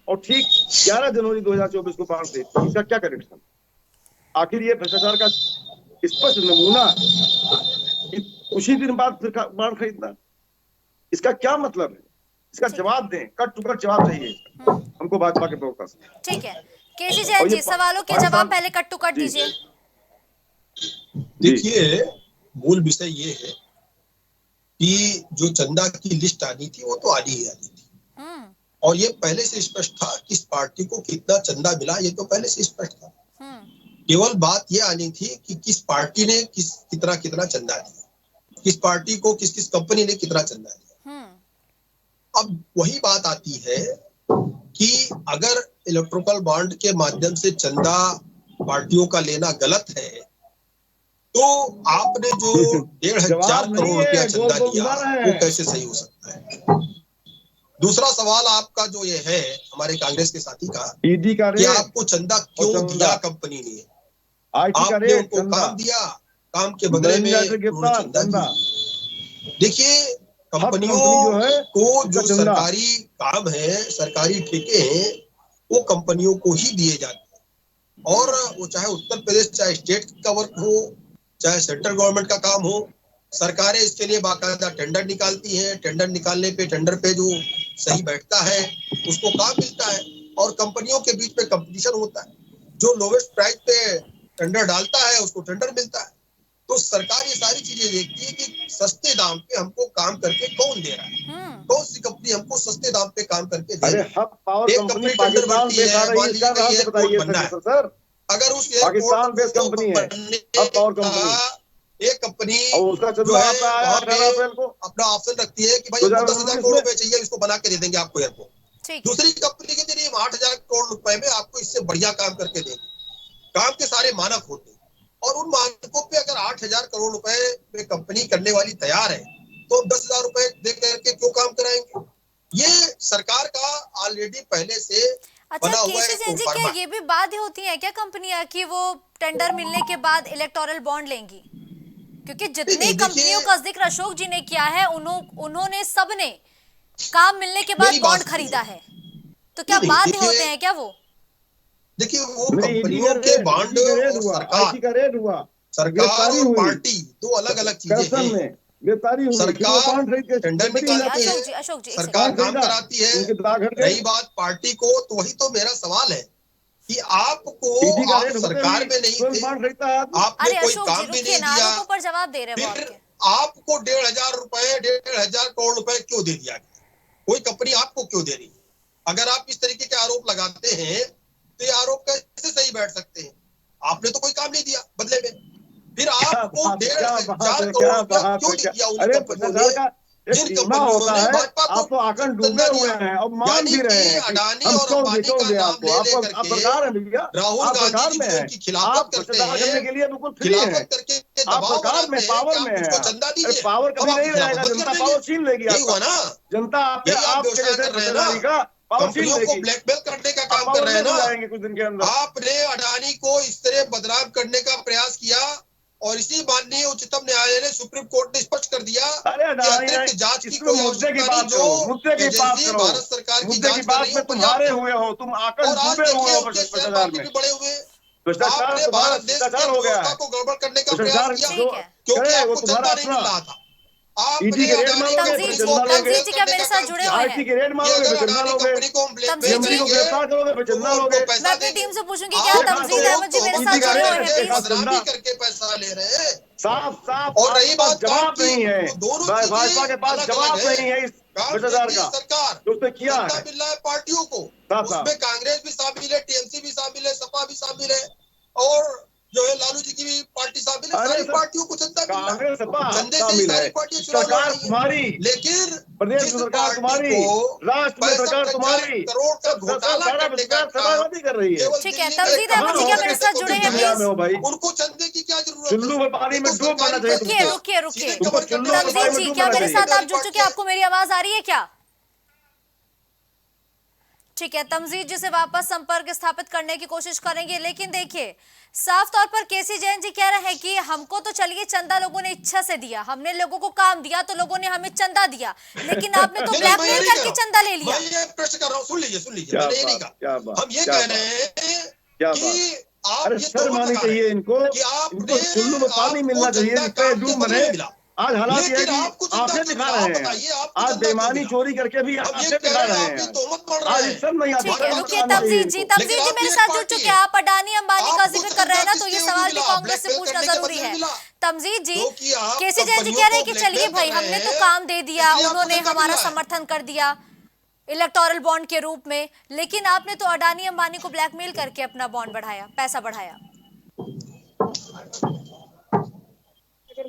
और ठीक 11 जनवरी 2024 को बॉन्ड खरीदती है। इसका क्या कनेक्शन? आखिर ये भ्रष्टाचार का स्पष्ट नमूना, उसी दिन बाद फिर बॉन्ड खरीदना, इसका क्या मतलब है? इसका जवाब दें, कट टू कट जवाब चाहिए हमको भाजपा के प्रवक्ता से। ठीक है, केसी जैन जी, सवालों के जवाब पहले कट टू कट दीजिए। देखिए, मूल विषय ये है कि जो चंदा की लिस्ट आनी थी वो तो आनी ही आनी थी, और ये पहले से स्पष्ट था किस पार्टी को कितना चंदा मिला, ये तो पहले से स्पष्ट था। केवल बात ये आनी थी कि किस पार्टी ने कितना चंदा दिया, किस पार्टी को किस कंपनी ने कितना चंदा दिया। अब वही बात आती है कि अगर इलेक्ट्रोकल बॉन्ड के माध्यम से चंदा पार्टियों का लेना गलत है, तो आपने जो 1,500 करोड़ रुपया चंदा दिया वो कैसे सही हो सकता है? दूसरा सवाल आपका जो ये है हमारे कांग्रेस के साथी का, कि आपको चंदा क्यों दिया कंपनी ने? आपने उनको काम दिया, काम के बदले में चंदा दिया। देखिए, कंपनियों को जो सरकारी काम है, सरकारी ठेके हैं, वो कंपनियों को ही दिए जाते हैं, और वो चाहे उत्तर प्रदेश, चाहे स्टेट का वर्क हो, चाहे सेंट्रल गवर्नमेंट का काम हो, सरकारें इसके लिए बाकायदा टेंडर निकालती हैं। टेंडर निकालने पे, टेंडर पे जो सही बैठता है उसको काम मिलता है, और कंपनियों के बीच में कंपटीशन होता है। जो लोवेस्ट प्राइस पे टेंडर डालता है उसको टेंडर मिलता है। तो सरकार ये सारी चीजें देखती है कि सस्ते दाम पे हमको काम करके कौन दे रहा है, कौन सी कंपनी हमको सस्ते दाम पे काम करके दे रही है। एक कंपनी टेंडर भरती है, मान लीजिए एयरपोर्ट बनना है, अगर उस एयरपोर्ट एक कंपनी जो है वहाँ पे अपना ऑप्शन रखती है कि भाई 10,000 करोड़ रुपए चाहिए, इसको बना के दे देंगे आपको एयरपोर्ट। दूसरी कंपनी के जरिए 8,000 करोड़ रुपए में आपको इससे बढ़िया काम करके देंगे। काम के सारे मानक होते हैं, और उन मानकों पे अगर 8,000 करोड़ रुपए में कंपनी करने वाली तैयार है, तो 10,000 रुपए दे करके क्यों काम कराएंगे? ये सरकार का ऑलरेडी पहले से बना हुआ है। जी, क्या ये भी बाध्य होती है क्या कंपनियां कि वो टेंडर मिलने के बाद इलेक्टोरल बॉन्ड लेंगी? क्योंकि जितनी कंपनियों का जिक्र अशोक जी ने किया है, उन्होंने सबने काम मिलने के बाद बॉन्ड खरीदा है, तो क्या बाध्य होते हैं क्या वो? देखिए, वो कंपनियों के बॉन्ड और सरकार और पार्टी दो अलग अलग चीजें हैं। सरकार टेंडर निकालती है, सरकार काम कराती है। रही बात पार्टी को, तो वही तो मेरा सवाल है कि आपको, आप सरकार में नहीं थे, आपने कोई काम भी नहीं दिया, पर जवाब दे रहे हैं, फिर आपको 1,500 करोड़ रुपए क्यों दे दिया गया? कोई कंपनी आपको क्यों दे रही? अगर आप इस तरीके के आरोप लगाते हैं तो ये आरोप कैसे सही बैठ सकते हैं? आपने तो कोई काम नहीं दिया बदले में, फिर आपको 1,500 करोड़ रुपया क्यों नहीं दिया उन कंपनियों ने, जिन कंपनियों ने भाजपा को डूबे हुए हैं और मान भी रहे हैं। अडानी और अंबानी का नाम ले लेकर राहुल गांधी जी उनकी खिलाफत करते हैं, खिलाफत करके दबाव बनाते हैं कि उसको चंदा दीजिए, पावर कभी नहीं रहेगा, जनता पावर छीन लेगी। यही हुआ ना, जनता आप व्यवसाय कर रहे हैं ना, कंपनियों को ब्लैकमेल करने का काम कर रहे हैं ना। कुछ दिन के अंदर आपने अडानी को इस तरह बदनाम करने का प्रयास किया, और इसी माननीय उच्चतम न्यायालय ने, सुप्रीम कोर्ट ने स्पष्ट कर दिया कि अतिरिक्त जांच की कोई आवश्यकता नहीं। जो एजेंसी भारत सरकार की जांच कर रही है, तुम हारे हुए हो, तुम आकर डूबे हुए हो भ्रष्टाचार में, बड़े हुए। आपने भारत देश की अर्थव्यवस्था को गड़बड़ करने का प्रयास किया, क्योंकि आपको चंदा नहीं मिल रहा था। आपने ईडी के रेट अडानी मारोगे कंपनी फिर को चंदा ब्लैकमेल लोगे, तमजीद जी क्या करने मेरे का साथ काम जुड़े किया। हुए आईटी हैं? के रेट ये मारोगे अगर फिर चंदा अडानी लोगे, कंपनी को तमजीद एमडी को जी, गिरफ्तार करोगे फिर तो चंदा वो लोगे। उनको पैसा मैं अपनी देंगे। टीम से पूछूंगी क्या आप तमजीद अहमद जी मेरे तो साथ ईडी का जुड़े रेट हुए है, हैं से देखा प्लीज। बदनामी चंदा। करके पैसा ले रहे हैं। साफ साफ और आपके रही पास बात जवाब काम की, नहीं है, तो दोनों भाजपा के चीजें पास अलग अलग जवाब है। नहीं है इस काम भ्रष्टाचार देती का सरकार, जो उसने किया चंदा है। मिल रहा है पार्टियों को, साफ साफ उसमें कांग्रेस भी शामिल है, टीएमसी भी शामिल है, सपा भी शामिल है, और जो है लालू जी की भी पार्टी शामिल है। अरे सारी सर, पार्टियों को चंदा मिल रहा है, कांग्रेस सपा चंदे से ही शामिल सारी है, पार्टियां चुनाव लड़ सरकार रही है। तुम्हारी, लेकिन प्रदेश जिस में सरकार पार्टी तुम्हारी, को राष्ट्र में पैसा सरकार खर्चा तुम्हारी, करोड़ का सब घोटाला सारा करने का भ्रष्टाचार काम सभापति कर रही है। केवल ठीक है, दिल्ली में तमजीद कहाँ अहमद जी हो क्या गए मेरे साथ जुड़े हैं दुनिया प्लीज? में हो भाई? उनको चंदे की क्या जरूरत चुल्लू में पानी में डूब मरना चाहिए रुकिए तुमको। रुकिए रुकिए, सीधे कवर करने चुल्लू वाले में तमजीद पानी जी में डूब क्या मरना मेरे चाहिए। साथ आप जुड़ चुके हैं? आपको मेरी आवाज आ रही है क्या? ठीक है, तमजीद जी से वापस संपर्क स्थापित करने की कोशिश करेंगे। लेकिन देखिए, साफ तौर पर केसी जैन जी कह रहे हैं कि हमको तो चलिए चंदा लोगों ने इच्छा से दिया, हमने लोगों को काम दिया तो लोगों ने हमें चंदा दिया, लेकिन आपने तो नहीं, मैं ब्लैकमेल ये नहीं करके कह रहा। चंदा ले लिया। मैं ये प्रश्न कर रहा हूँ, सुन लीजिए, क्या मैंने ये नहीं बात, कहा। क्या बात, हम ये क्या कह बात, रहे हैं क्या कि आप अरे ये शर्म दोनों आनी लगा रहे चाहिए हैं इनको, कि आपने इनको चुल्लू में पानी आपको मिलना चाहिए चंदा जिसपे काम के डूब बदले मरे। में मिला। आज हालात ये है लेकिन आपको कि चंदा आंखें क्यों दिखा मिला? आप रहे हैं, बताइए, आपको आज चंदा क्यों बेईमानी मिला? चोरी करके भी हम ये आंखें कह दिखा रहे हैं, रहे आप ये हैं। तोहमत पड़ रहे आज हैं। सब नहीं आता, ठीक है, शर्म रुकिए आनी चाहिए तमजीद जी, इनको। तमजीद लेकिन जी आप मेरे ये साथ जुड़ पार्टी चुके हैं। आप अडानी अंबानी का आपको जिक्र कर रहे हैं ना, तो ये चंदा सवाल किसके भी वजह कांग्रेस से मिला? पूछना ब्लैकमेल जरूरी करने है। के बदले मिला। तमजीद जी, क्योंकि आप केसी जैन जी कंपनियों कह रहे हैं को कि चलिए ब्लैकमेल भाई कर हमने रहे तो हैं, काम दे दिया, इसलिए आपको उन्होंने चंदा हमारा मिला है। समर्थन कर दिया इलेक्टोरल बॉन्ड के रूप में, लेकिन आपने तो अडानी अंबानी को ब्लैकमेल करके अपना बॉन्ड बढ़ाया, पैसा बढ़ाया।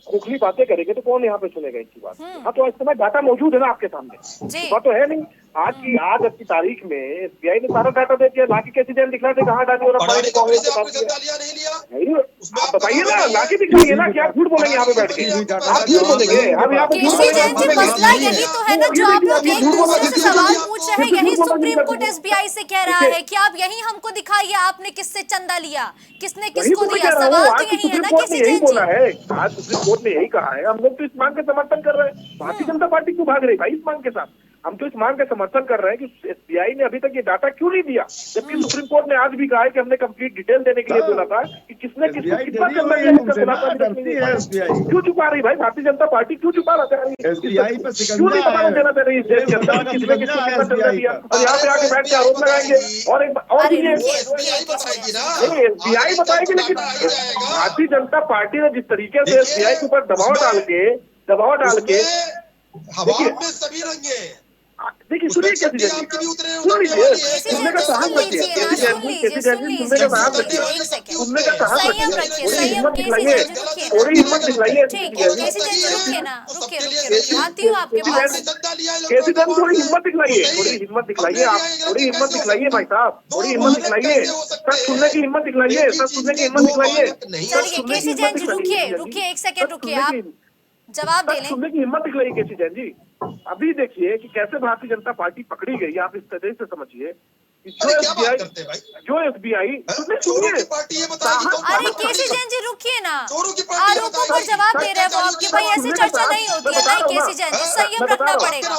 खोखली बातें करेंगे तो कौन यहाँ पे सुनेगा इनकी बात? हाँ, तो इस समय डाटा मौजूद है ना आपके सामने, जी। बात तो है नहीं। आज की तारीख में एसबीआई ने सारा डाटा दे दिया, लाके कैसे जैन दिखला दे कहाँ डाली और अडानी कांग्रेस कंपनी के से पास आपने चंदा लिया नहीं लिया? नहीं, उसमें आप आपका बताइए नाम ना, नहीं है। लाके दिखाइए ना, क्या झूठ बोलेंगे यहाँ पे बैठ के? अडानी कंपनी आप झूठ बोलेंगे, हम यहाँ पे झूठ केसी जैन जी, बोलेंगे। मसला यही तो है ना जो आप लोग एक दूसरे से सवाल पूछ रहे हैं, झूठ यही बोलना सुप्रीम नहीं कोर्ट करते। एसबीआई से कह रहा है कि आप यही हमको दिखाइए आपने किससे चंदा लिया, किसने वही किसको तो मैं दिया। कह रहा हूँ, सवाल तो आज तो यही है सुप्रीम ना कोर्ट ने केसी यही जैन बोला जी। है, आज सुप्रीम कोर्ट ने यही कहा है। हम लोग तो इस मांग का समर्थन कर रहे हैं, भारतीय जनता पार्टी क्यों भाग रही भाई इस मांग के साथ? हम तो इस मांग का समर्थन कर रहे हैं कि एसबीआई ने अभी तक ये डाटा क्यों नहीं दिया, जबकि सुप्रीम कोर्ट ने आज भी कहा है कि हमने कंप्लीट डिटेल देने के लिए बोला था कि किसने किसको SBI कितना डरी चंदा हुई दिया, है इसका तुमसे ना, खुलासा अभी तक डरती नहीं है हुआ। SBI। क्यों छुपा रही भाई भारतीय जनता पार्टी, क्यों छुपा रहा है? SBI पे क्यों नहीं पता देना दे रही है इस देश के अंदर किसने किसको कितना चंदा दिया, और यहाँ पे आके बैठ के आरोप लगाएंगे। और एक और अरे सुनिए, रुकिए, एसबीआई बताएगी ना। नहीं एसबीआई बताएगी, लेकिन भारतीय जनता पार्टी ने जिस तरीके से एसबीआई के ऊपर दबाव डाल के हवा में सभी रंगे देखिए, सुनिए कैसी जैसी सुन लीजिए, सुनने का साहस रखिए, कैसी जैसी सुनने का साहस रखिए, सुनने का साहस संयम रखिए, रखिए, थोड़ी संयम हिम्मत केसी दिखलाइए, जैन जी, थोड़ी हिम्मत दिखलाइए। ठीक है, केसी जैन जी रुकिए ना, रुकिए, आती हूँ आपके पास। कैसी जैन थोड़ी हिम्मत दिखलाइए, थोड़ी हिम्मत दिखलाइए, आप थोड़ी हिम्मत दिखलाइए भाई साहब, थोड़ी हिम्मत दिखलाइए, सब सुनने की हिम्मत दिखलाइए, सब सुनने की हिम्मत दिखलाइए। चलिए केसी जैन जी रुकिए, एक सेकेंड रुकिए, आप जवाब दे लें। सुनने की हिम्मत दिखलाई केसी जैन जी। अभी देखिए कि कैसे भारतीय जनता पार्टी पकड़ी गई, आप इस तरह से समझिए कि जो एसबीआई अरे केसी जैन जी रुकिए ना, आरोपों पर जवाब दे रहे हैं वो आपके, भाई ऐसी चर्चा नहीं होती है। नहीं केसी जैन जी, संयम रखना पड़ेगा।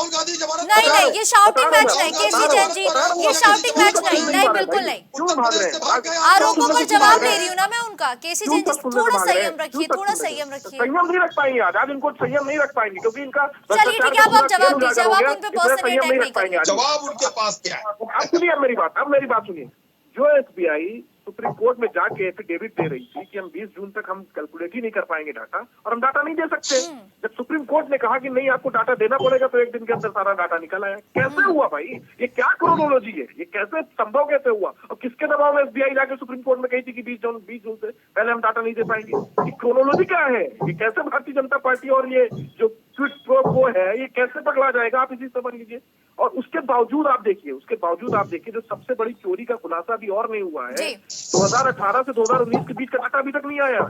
नहीं, ये शाउटिंग मैच नहीं केसी जैन जी, ये शाउटिंग मैच नहीं, बिल्कुल नहीं। क्यों भाग रहे हैं? आरोपों पर जवाब दे रही हूँ ना मैं उनका। केसी जैन जी थोड़ा संयम रखिए, थोड़ा संयम रखिए। संयम नहीं रख पाएंगे आज इनको संयम नहीं रख पाएंगे, क्योंकि इनका चलिए ठीक है, अब जवाब दीजिए, अब आप उन पे पर्सनली अटैक नहीं करेंगे। जवाब उनके पास क्या है? अब सुनिए, अब मेरी बात सुनिए। जो एसबीआई सुप्रीम कोर्ट में जाके एफिडेविट दे रही थी कि हम 20 जून तक हम कैलकुलेट ही नहीं कर पाएंगे डाटा, और हम डाटा नहीं दे सकते, जब सुप्रीम कोर्ट ने कहा कि नहीं आपको डाटा देना पड़ेगा, तो एक दिन के अंदर सारा डाटा निकल आया। कैसे हुआ भाई? ये क्या क्रोनोलॉजी है? ये कैसे संभव कैसे हुआ? और किसके दबाव में एसबीआई जाके सुप्रीम कोर्ट में कही थी कि 20 जून से पहले हम डाटा नहीं दे पाएंगे? ये क्रोनोलॉजी क्या है? ये कैसे भारतीय जनता पार्टी और ये जो क्विड प्रो क्वो है ये कैसे पकड़ा जाएगा? आप इसी समझ लीजिए। और उसके बावजूद आप देखिए जो सबसे बड़ी चोरी का खुलासा भी और नहीं हुआ है, 2018 से 2019 के बीच का डाटा अभी तक नहीं आया।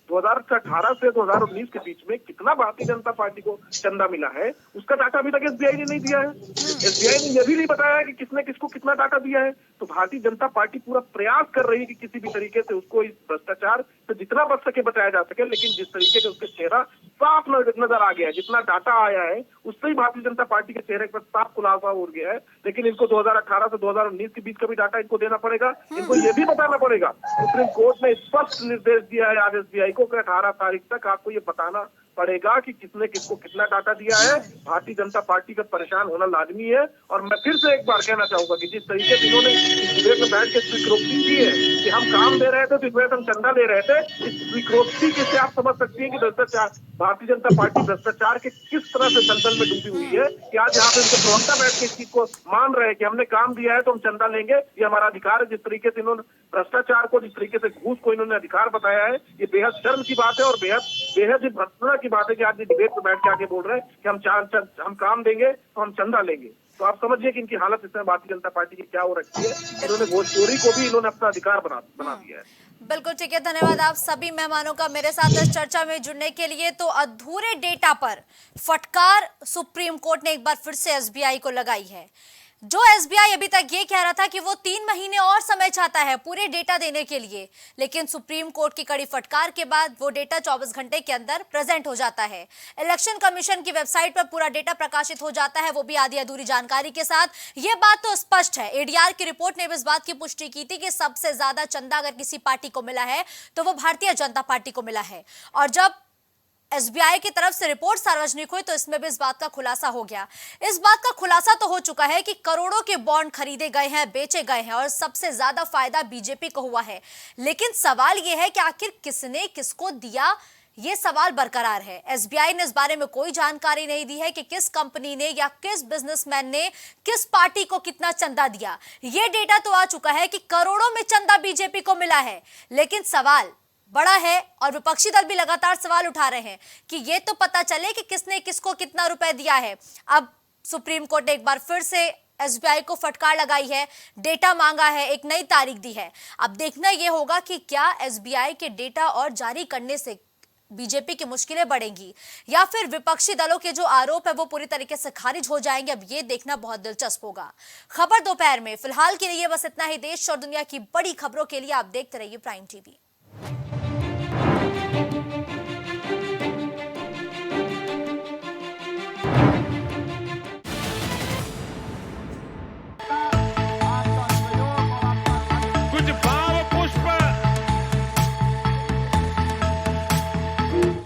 2018 से 2019 के बीच में कितना भारतीय जनता पार्टी को चंदा मिला है, उसका डाटा अभी तक एसबीआई ने नहीं दिया है। एसबीआई ने यह भी नहीं बताया कि किसने किसको कितना डाटा दिया है। तो भारतीय जनता पार्टी पूरा प्रयास कर रही है कि किसी भी तरीके से उसको इस भ्रष्टाचार से जितना बच सके बचाया जा सके, लेकिन जिस तरीके से उसके चेहरा साफ नजर आ गया है, जितना डाटा आया है उससे ही भारतीय जनता पार्टी के चेहरे पर साफ खुलासा हो गया है। लेकिन इनको 2018 से 2019 के बीच का भी डाटा इनको देना पड़ेगा, इनको ये भी बताना पड़ेगा। सुप्रीम कोर्ट ने स्पष्ट निर्देश दिया है आज एसबीआई को कि 18 तारीख तक आपको ये बताना पड़ेगा कि किसने किसको कितना डाटा दिया है। भारतीय जनता पार्टी का परेशान होना लाजमी है। और मैं फिर से एक बार कहना चाहूंगा कि जिस तरीके से इन्होंने डिबेट में बैठ के स्वीकृति दी है कि हम काम दे रहे थे तो इस वजह से हम चंदा ले रहे थे, इस स्वीकृति से आप समझ सकती हैं कि भ्रष्टाचार, भारतीय जनता पार्टी भ्रष्टाचार के किस तरह से दलदल में डूबी हुई है कि आज यहाँ पे उनके प्रवक्ता बैठ के इस चीज को मान रहे हैं कि हमने काम दिया है तो हम चंदा लेंगे, ये हमारा अधिकार है। जिस तरीके से इन्होंने भ्रष्टाचार को, जिस तरीके से घूस को इन्होंने अधिकार बताया है, ये बेहद शर्म की बात है और बेहद ही भत्सना की बात है कि आज ये डिबेट में बैठ के आके बोल रहे हैं कि हम काम देंगे तो हम चंदा लेंगे। तो आप समझिए कि इनकी हालत इस समय भारतीय जनता पार्टी की क्या हो रखी है। इन्होंने भोजपुरी को भी इन्होंने अपना अधिकार बना दिया है। बिल्कुल ठीक है, धन्यवाद आप सभी मेहमानों का मेरे साथ इस चर्चा में जुड़ने के लिए। तो अधूरे डेटा पर फटकार सुप्रीम कोर्ट ने एक बार फिर से एसबीआई को लगाई है। जो एसबीआई अभी तक ये कह रहा था कि वो 3 महीने और समय चाहता है पूरे डेटा देने के लिए, लेकिन सुप्रीम कोर्ट की कड़ी फटकार के बाद वो डेटा 24 घंटे के अंदर प्रेजेंट हो जाता है। इलेक्शन कमीशन की वेबसाइट पर पूरा डेटा प्रकाशित हो जाता है, वो भी आधी अधूरी जानकारी के साथ। ये बात तो स्पष्ट है, एडीआर की रिपोर्ट ने भी इस बात की पुष्टि की थी कि सबसे ज्यादा चंदा अगर किसी पार्टी को मिला है तो वो भारतीय जनता पार्टी को मिला है। और जब एसबीआई की तरफ से रिपोर्ट सार्वजनिक हुई तो इसमें भी इस बात का खुलासा हो गया। इस बात का खुलासा तो हो चुका है कि करोड़ों के बॉन्ड खरीदे गए हैं, बेचे गए हैं और सबसे ज्यादा फायदा बीजेपी को हुआ है। लेकिन सवाल यह है कि आखिर किसने किसको दिया, ये सवाल बरकरार है। एसबीआई ने इस बारे में कोई जानकारी नहीं दी है कि किस कंपनी ने या किस बिजनेसमैन ने किस पार्टी को कितना चंदा दिया। ये डेटा तो आ चुका है कि करोड़ों में चंदा बीजेपी को मिला है, लेकिन सवाल बड़ा है और विपक्षी दल भी लगातार सवाल उठा रहे हैं कि ये तो पता चले कि किसने किसको कितना रुपए दिया है। अब सुप्रीम कोर्ट ने एक बार फिर से एसबीआई को फटकार लगाई है, डेटा मांगा है, एक नई तारीख दी है। अब देखना यह होगा कि क्या एसबीआई के डेटा और जारी करने से बीजेपी की मुश्किलें बढ़ेंगी या फिर विपक्षी दलों के जो आरोप है वो पूरी तरीके से खारिज हो जाएंगे। अब ये देखना बहुत दिलचस्प होगा। खबर दोपहर में फिलहाल के लिए बस इतना ही। देश और दुनिया की बड़ी खबरों के लिए आप देखते रहिए प्राइम टीवी।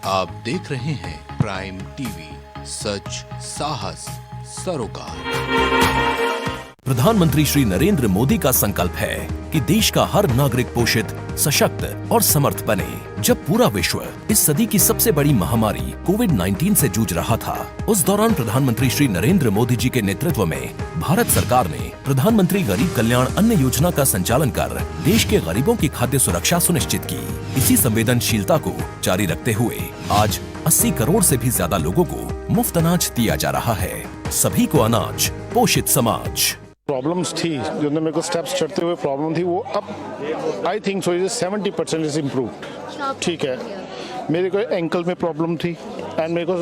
आप देख रहे हैं प्राइम टीवी, सच साहस सरोकार। प्रधानमंत्री श्री नरेंद्र मोदी का संकल्प है कि देश का हर नागरिक पोषित, सशक्त और समर्थ बने। जब पूरा विश्व इस सदी की सबसे बड़ी महामारी कोविड-19 से जूझ रहा था, उस दौरान प्रधानमंत्री श्री नरेंद्र मोदी जी के नेतृत्व में भारत सरकार ने प्रधानमंत्री गरीब कल्याण अन्न योजना का संचालन कर देश के गरीबों की खाद्य सुरक्षा सुनिश्चित की। इसी संवेदनशीलता को जारी रखते हुए आज 80 करोड़ से भी ज्यादा लोगों को मुफ्त अनाज दिया जा रहा है। सभी को अनाज, पोषित समाज। प्रॉब्लम्स थी जो मेरे को स्टेप्स चढ़ते हुए प्रॉब्लम थी, वो अब I think so 70% is improved. ठीक है, मेरे को एंकल में प्रॉब्लम थी एंड मेरे को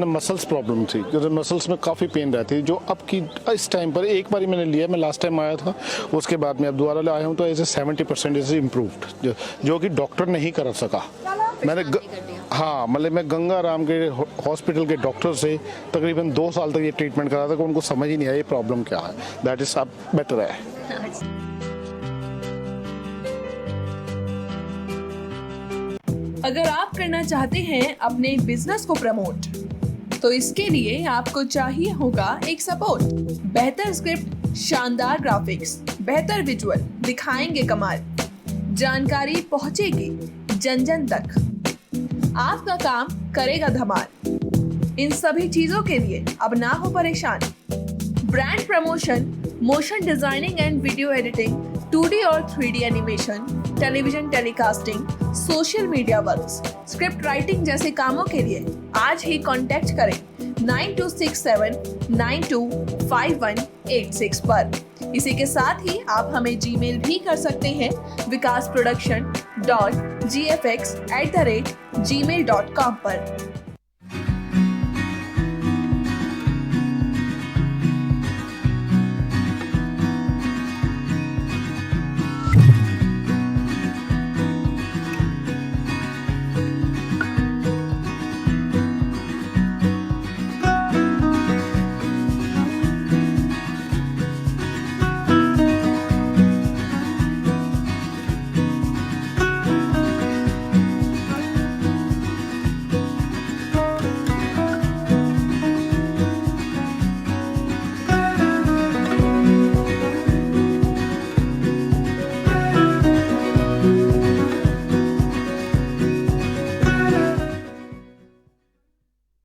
मसल्स प्रॉब्लम थी, क्योंकि मसल्स में काफ़ी पेन रहती है, जो अब की इस टाइम पर एक बार ही मैंने लिया। मैं लास्ट टाइम आया था, उसके बाद मैं अब दोबारा आया हूँ, तो ऐसे 70% इज इम्प्रूव्ड, जो कि डॉक्टर नहीं कर सका। मैंने हाँ, मतलब मैं गंगा राम के हॉस्पिटल के डॉक्टर से तकरीबन 2 साल तक ये ट्रीटमेंट करा था कि उनको समझ ही नहीं आया ये प्रॉब्लम क्या है। दैट इज अब बेटर है। अगर आप करना चाहते हैं अपने बिजनेस को प्रमोट, तो इसके लिए आपको चाहिए होगा एक सपोर्ट। बेहतर स्क्रिप्ट, शानदार ग्राफिक्स, बेहतर विजुअल, दिखाएंगे कमाल, जानकारी पहुंचेगी जन जन तक, आपका काम करेगा धमाल। इन सभी चीजों के लिए अब ना हो परेशान। Brand promotion, motion designing and video editing, 2D और 3D animation, television telecasting, social media works, script writing जैसे कामों के लिए आज ही कांटेक्ट करें 9267925186 पर। इसी के साथ ही आप हमें जीमेल भी कर सकते हैं vikasproduction.gfx@gmail.com पर।